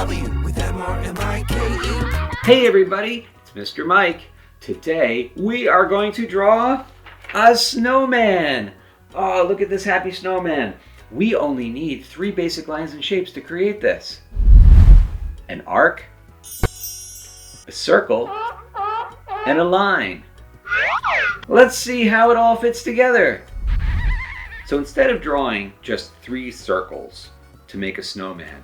W with MRMIKE. Hey everybody, it's Mr. Mike. Today we are going to draw a snowman. Oh, look at this happy snowman. We only need 3 basic lines and shapes to create this. An arc, a circle, and a line. Let's see how it all fits together. So instead of drawing just 3 circles to make a snowman,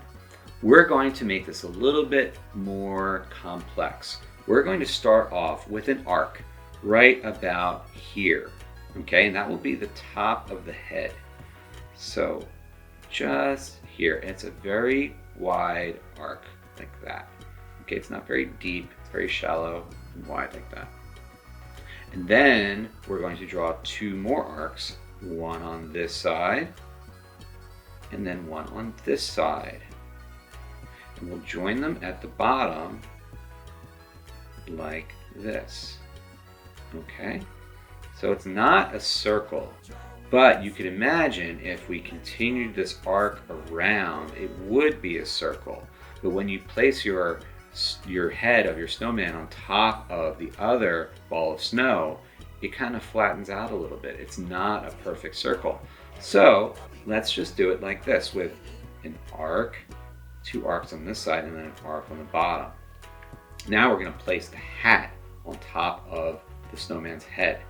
we're going to make this a little bit more complex. We're going to start off with an arc right about here, okay? And that will be the top of the head. So just here, it's a very wide arc like that. Okay, it's not very deep, it's very shallow and wide like that. And then we're going to draw 2 more arcs, one on this side and then one on this side. And we'll join them at the bottom like this. Okay, so it's not a circle, but you could imagine if we continued this arc around, it would be a circle. But when you place your head of your snowman on top of the other ball of snow, it kind of flattens out a little bit. It's not a perfect circle. So let's just do it like this with an arc, 2 arcs on this side, and then an arc on the bottom. Now we're going to place the hat on top of the snowman's head.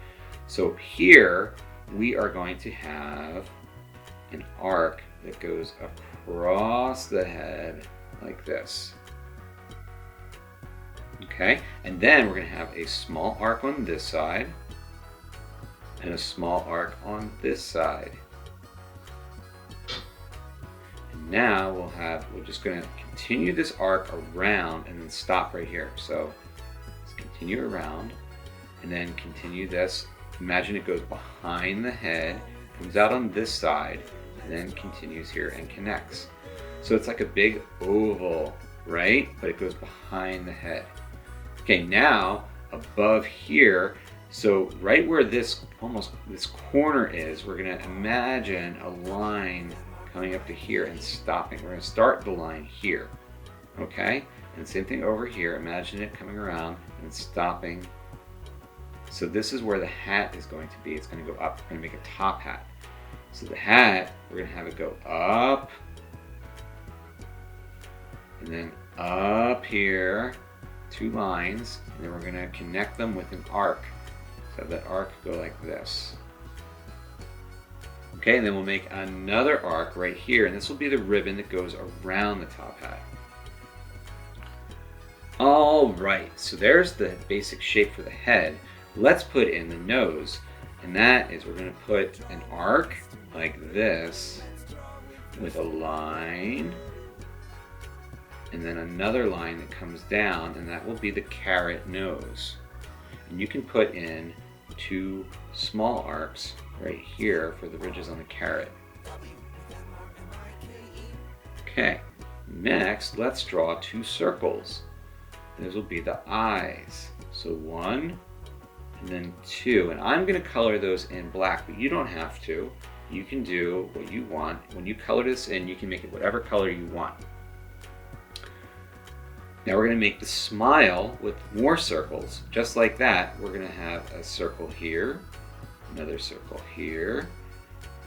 So here we are going to have an arc that goes across the head like this. Okay, and then we're going to have a small arc on this side and a small arc on this side. And now we're just going to continue this arc around and then stop right here. So let's continue around and then continue this. Imagine it goes behind the head, comes out on this side, and then continues here and connects. So it's like a big oval, right? But it goes behind the head. Okay, now above here, so right where this corner is, we're going to imagine a line coming up to here and stopping. We're going to start the line here, okay? And same thing over here. Imagine it coming around and stopping. So this is where the hat is going to be. It's going to go up. We're going to make a top hat. So the hat, we're going to have it go up and then up here, 2 lines, and then we're going to connect them with an arc. So that arc go like this. Okay, and then we'll make another arc right here, and this will be the ribbon that goes around the top hat. All right, so there's the basic shape for the head. Let's put in the nose, and that is we're going to put an arc like this with a line and then another line that comes down, and that will be the carrot nose. And you can put in 2 small arcs right here for the ridges on the carrot. Okay, next let's draw 2 circles. Those will be the eyes. So 1 and then 2, and I'm going to color those in black, but you don't have to. You can do what you want. When you color this in, you can make it whatever color you want. Now we're going to make the smile with more circles. Just like that, we're going to have a circle here, another circle here,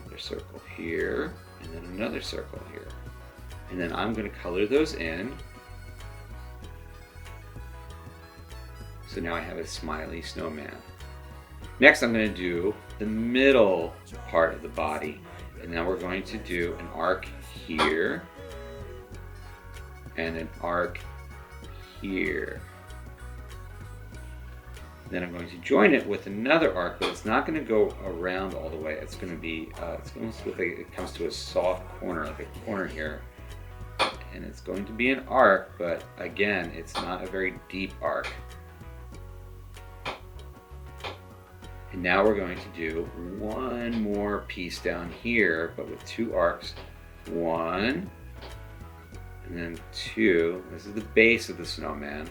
another circle here, and then another circle here. And then I'm going to color those in. So now I have a smiley snowman. Next I'm going to do the middle part of the body. And now we're going to do an arc here and an arc here. Then I'm going to join it with another arc, but it's not going to go around all the way. It's going to be, it's almost look like it comes to a soft corner, like a corner here. And it's going to be an arc, but again, it's not a very deep arc. And now we're going to do one more piece down here, but with 2 arcs. 1 and then 2. This is the base of the snowman.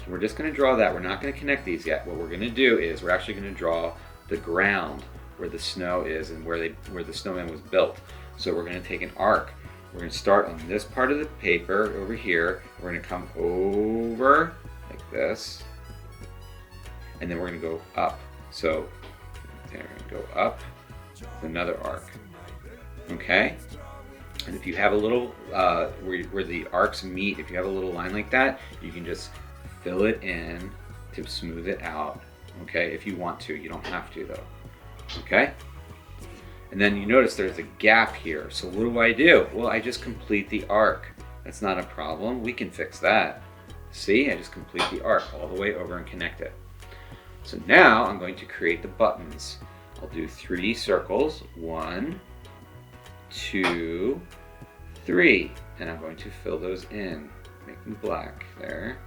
We're just going to draw that. We're not going to connect these yet. What we're going to do is we're actually going to draw the ground where the snow is and where the snowman was built. So we're going to take an arc we're going to start on this part of the paper over here. We're going to come over like this, and then we're going to go up. So we're going to go up with another arc. Okay? And if you have a little, where the arcs meet, if you have a little line like that, you can just fill it in to smooth it out. Okay? If you want to. You don't have to though. Okay? And then you notice there's a gap here. So what do? Well, I just complete the arc. That's not a problem. We can fix that. See? I just complete the arc all the way over and connect it. So now I'm going to create the buttons. I'll do 3 circles. 1, 2, 3. And I'm going to fill those in. Make them black there.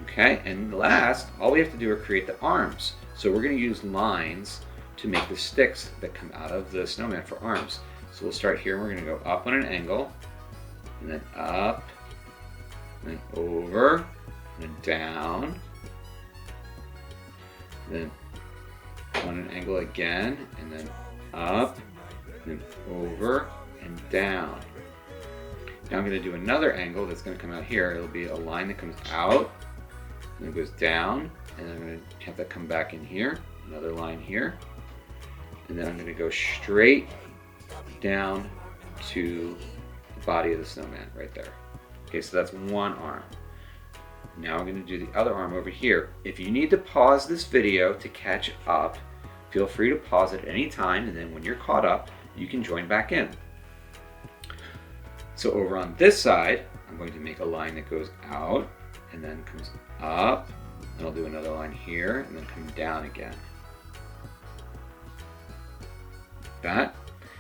Okay, and last, all we have to do are create the arms. So we're going to use lines to make the sticks that come out of the snowman for arms. So we'll start here, and we're going to go up on an angle, and then up, and then over, and then down, and then on an angle again, and then up, and then over, and down. Now I'm going to do another angle that's going to come out here. It'll be a line that comes out, and it goes down, and then I'm going to have that come back in here, another line here, and then I'm going to go straight down to the body of the snowman right there. Okay, so that's one arm. Now I'm going to do the other arm over here. If you need to pause this video to catch up, feel free to pause it at any time, and then when you're caught up, you can join back in. So over on this side, I'm going to make a line that goes out and then comes up, and I'll do another line here and then come down again. That,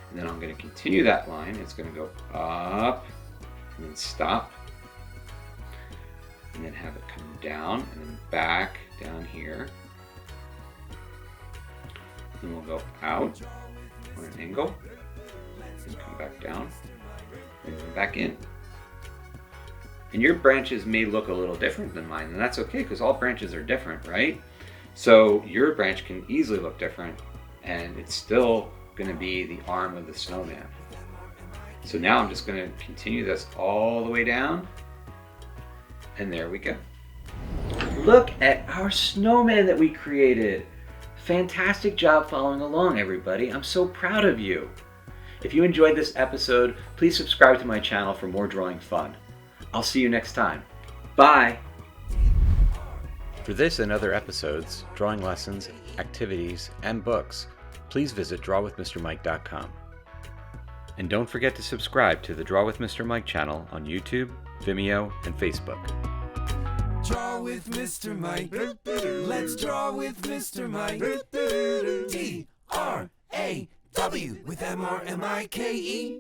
and then I'm going to continue that line. It's going to go up and then stop, and then have it come down and then back down here. Then we'll go out on an angle and come back down and come back in. And your branches may look a little different than mine, and that's okay because all branches are different, right? So your branch can easily look different, and it's still going to be the arm of the snowman. So now I'm just going to continue this all the way down, and there we go. Look at our snowman that we created. Fantastic job following along, everybody. I'm so proud of you. If you enjoyed this episode, please subscribe to my channel for more drawing fun. I'll see you next time. Bye! For this and other episodes, drawing lessons, activities, and books, please visit drawwithmrmike.com. And don't forget to subscribe to the Draw with Mr. Mike channel on YouTube, Vimeo, and Facebook. Draw with Mr. Mike. Let's draw with Mr. Mike. DRAW with MRMIKE.